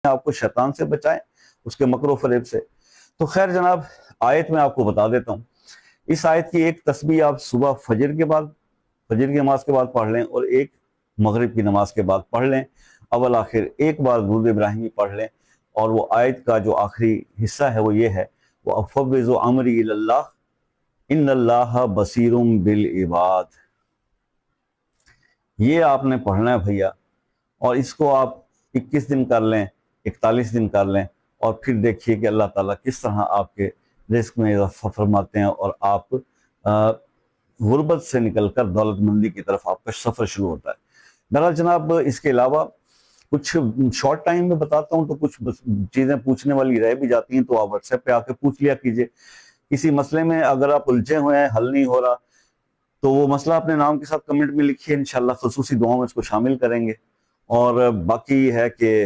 آپ کو شیطان سے بچائیں، اس کے مکر و فریب سے۔ تو خیر جناب، آیت میں آپ کو بتا دیتا ہوں۔ اس آیت کی ایک تسبیح آپ صبح فجر کی نماز کے بعد پڑھ لیں، اور ایک مغرب کی نماز کے بعد پڑھ لیں، اول آخر ایک بار درود ابراہیمی پڑھ لیں۔ اور وہ آیت کا جو آخری حصہ ہے وہ یہ ہے، وَأَفَوِّضُ أَمْرِي إِلَى اللَّهِ إِنَّ اللَّهَ بَصِيرٌ بِالْعِبَادِ۔ یہ آپ نے پڑھنا ہے بھیا، اور اس کو آپ 21 دن کر لیں، 41 دن کر لیں، اور پھر دیکھیے کہ اللہ تعالیٰ کس طرح آپ کے رزق میں اضافہ فرماتے ہیں، اور آپ غربت سے نکل کر دولت مندی کی طرف آپ کا سفر شروع ہوتا ہے۔ بہرحال جناب، اس کے علاوہ کچھ شارٹ ٹائم میں بتاتا ہوں، تو کچھ چیزیں پوچھنے والی رہ بھی جاتی ہیں، تو آپ واٹس ایپ پہ آ کے پوچھ لیا کیجیے۔ کسی مسئلے میں اگر آپ الجھے ہوئے ہیں، حل نہیں ہو رہا، تو وہ مسئلہ اپنے نام کے ساتھ کمنٹ میں لکھیے، انشاءاللہ خصوصی دعاؤں میں اس کو شامل کریں گے۔ اور باقی ہے کہ